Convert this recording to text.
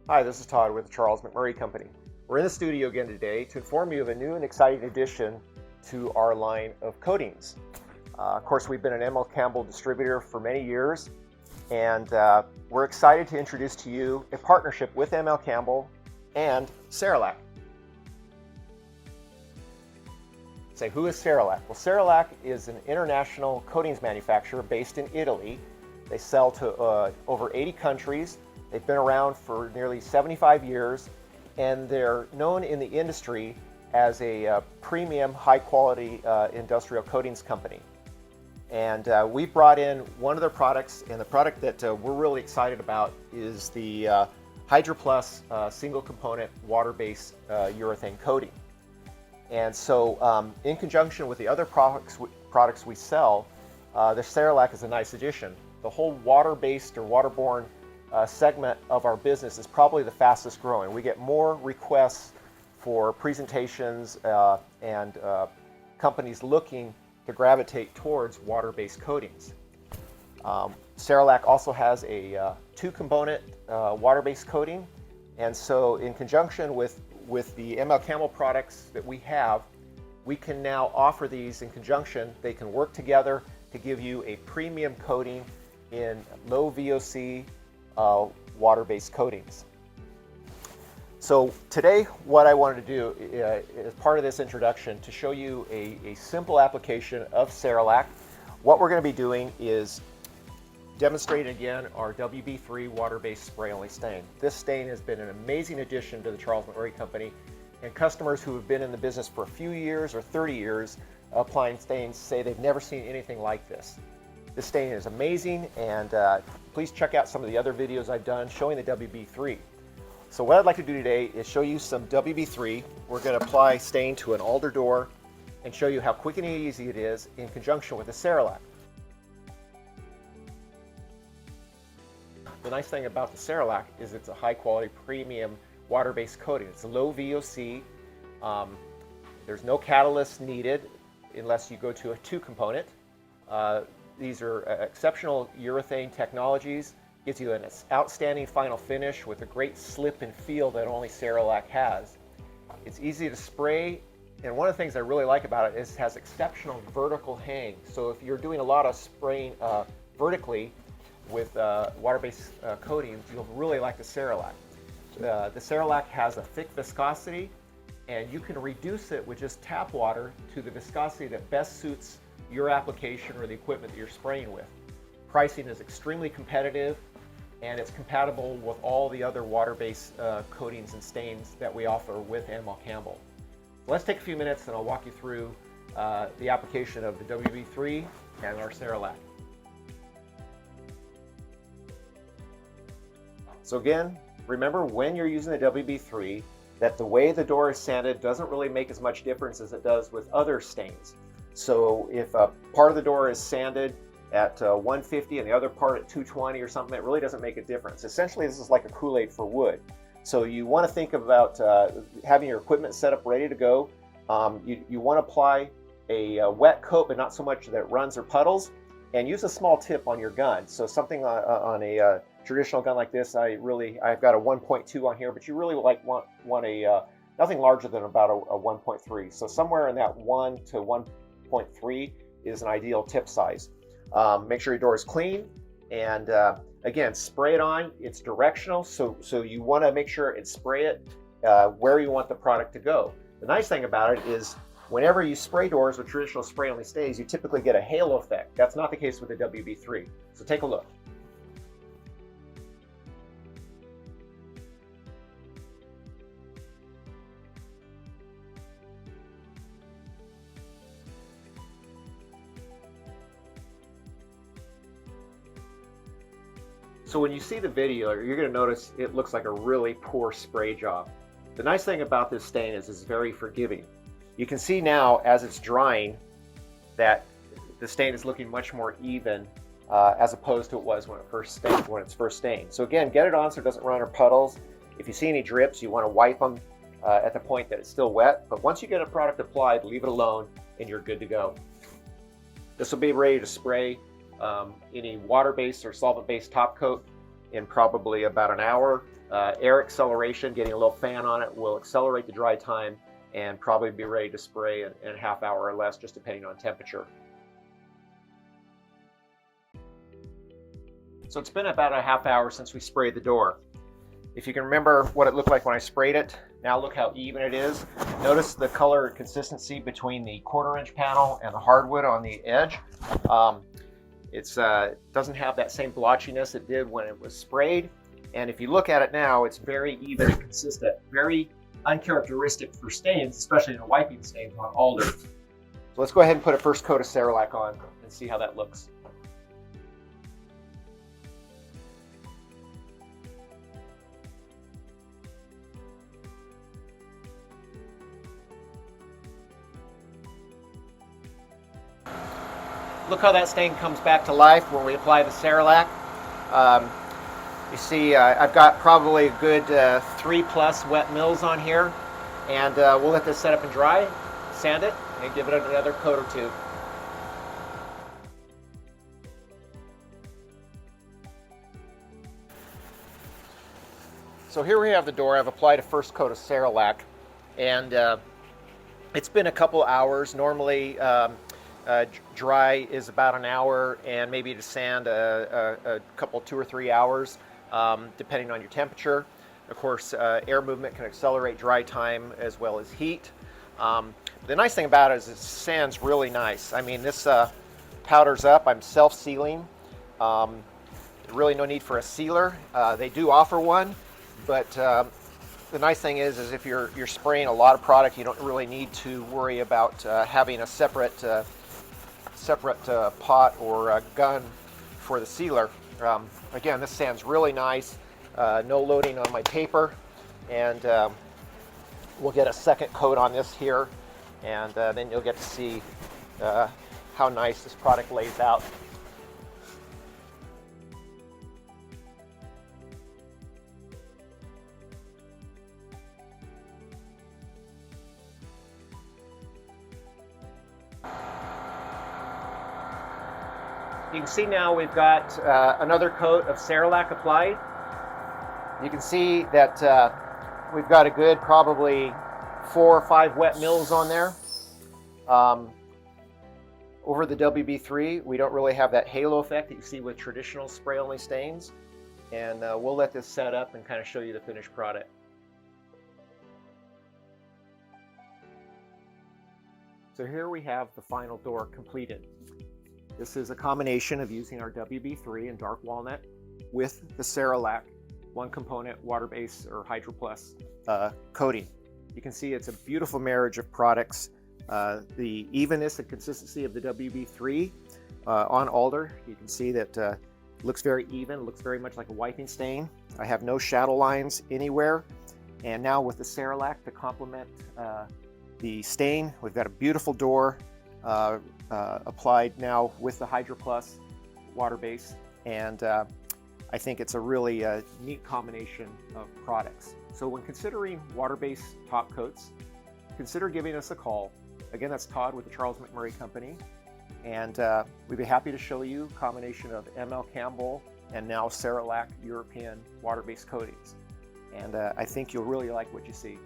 Hi, this is Todd with the Charles McMurray Company. We're in the studio again today to inform you of a new and exciting addition to our line of coatings. Of course, we've been an M.L. Campbell distributor for many years, and we're excited to introduce to you a partnership with M.L. Campbell and Sayerlack. Say, who is Sayerlack? Well, Sayerlack is an international coatings manufacturer based in Italy. They sell to over 80 countries. They've been around for nearly 75 years, and they're known in the industry as a premium, high-quality industrial coatings company. And we brought in one of their products, and the product that we're really excited about is the Hydro Plus single-component water-based urethane coating. And so, in conjunction with the other products we sell, the Sayerlack is a nice addition. The whole water-based or waterborne segment of our business is probably the fastest growing. We get more requests for presentations and companies looking to gravitate towards water-based coatings. Sayerlack also has a two-component water-based coating, and so in conjunction with the M.L. Campbell products that we have, we can now offer these in conjunction. They can work together to give you a premium coating in low VOC water-based coatings. So today what I wanted to do as part of this introduction to show you a simple application of Sayerlack. What we're going to be doing is demonstrate again our WB3 water-based spray-only stain. This stain has been an amazing addition to the Charles McMurray Company, and customers who have been in the business for a few years or 30 years applying stains say they've never seen anything like this. This stain is amazing, and please check out some of the other videos I've done showing the WB3. So what I'd like to do today is show you some WB3. We're going to apply stain to an alder door and show you how quick and easy it is in conjunction with the Sayerlack. The nice thing about the Sayerlack is it's a high quality premium water-based coating. It's a low VOC. There's no catalyst needed unless you go to a two-component. These are exceptional urethane technologies. Gives you an outstanding final finish with a great slip and feel that only Sayerlack has. It's easy to spray, and one of the things I really like about it is it has exceptional vertical hang. So if you're doing a lot of spraying vertically with water-based coatings, you'll really like the Sayerlack. The Sayerlack has a thick viscosity, and you can reduce it with just tap water to the viscosity that best suits your application or the equipment that you're spraying with. Pricing is extremely competitive, and it's compatible with all the other water-based coatings and stains that we offer with M.L. Campbell. Let's take a few minutes and I'll walk you through the application of the WB3 and our Sayerlack. So again, remember when you're using the WB3 that the way the door is sanded doesn't really make as much difference as it does with other stains. So if a part of the door is sanded at 150 and the other part at 220 or something, it really doesn't make a difference. Essentially, this is like a Kool-Aid for wood. So you want to think about having your equipment set up ready to go. You want to apply a wet coat, but not so much that it runs or puddles, and use a small tip on your gun. So something on a traditional gun like this, I've got a 1.2 on here, but you really want a nothing larger than about a 1.3. So somewhere in that 1 to 1.3 is an ideal tip size. Make sure your door is clean, and again, spray it on. It's directional, so you want to make sure and spray it where you want the product to go. The nice thing about it is whenever you spray doors with traditional spray-only stains, you typically get a halo effect. That's not the case with the WB3. So take a look. So when you see the video, you're going to notice it looks like a really poor spray job. The nice thing about this stain is it's very forgiving. You can see now as it's drying that the stain is looking much more even as opposed to it was when it's first stained. So again, get it on so it doesn't run or puddles. If you see any drips, you want to wipe them at the point that it's still wet. But once you get a product applied, leave it alone and you're good to go. This will be ready to spray any water-based or solvent-based top coat in probably about an hour. air acceleration, getting a little fan on it will accelerate the dry time and probably be ready to spray in a half hour or less, just depending on temperature. So it's been about a half hour since we sprayed the door. If you can remember what it looked like when I sprayed it, now look how even it is. Notice the color consistency between the 1/4-inch panel and the hardwood on the edge. It doesn't have that same blotchiness it did when it was sprayed. And if you look at it now, it's very even and consistent. Very uncharacteristic for stains, especially in a wiping stains on alder. So let's go ahead and put a first coat of Sayerlack on and see how that looks. Look how that stain comes back to life when we apply the Sayerlack. You see, I've got probably a good 3+ wet mills on here, and we'll let this set up and dry, sand it, and give it another coat or two. So here we have the door. I've applied a first coat of Sayerlack, and it's been a couple hours. Normally, dry is about an hour, and maybe to sand a couple, 2 or 3 hours, depending on your temperature. Of course, air movement can accelerate dry time as well as heat. The nice thing about it is it sands really nice. I mean, this powders up. I'm self-sealing. Really no need for a sealer. They do offer one, but the nice thing is if you're spraying a lot of product, you don't really need to worry about having a separate pot or gun for the sealer. Again, this sands really nice. No loading on my paper, and we'll get a second coat on this here, and then you'll get to see how nice this product lays out. You can see now we've got another coat of Sayerlack applied. You can see that we've got a good probably 4 or 5 wet mills on there. Over the WB3, we don't really have that halo effect that you see with traditional spray-only stains. And we'll let this set up and kind of show you the finished product. So here we have the final door completed. This is a combination of using our WB3 and dark walnut with the Sayerlack 1-component water-based or Hydro Plus coating. You can see it's a beautiful marriage of products. The evenness and consistency of the WB3 on alder, you can see that looks very even, looks very much like a wiping stain. I have no shadow lines anywhere. And now with the Sayerlack to complement the stain, we've got a beautiful door applied now with the Hydro Plus water base, and I think it's a really neat combination of products. So when considering water-based top coats, consider giving us a call. Again, that's Todd with the Charles McMurray Company, and we'd be happy to show you a combination of ML Campbell and now Sayerlack European water-based coatings. And I think you'll really like what you see.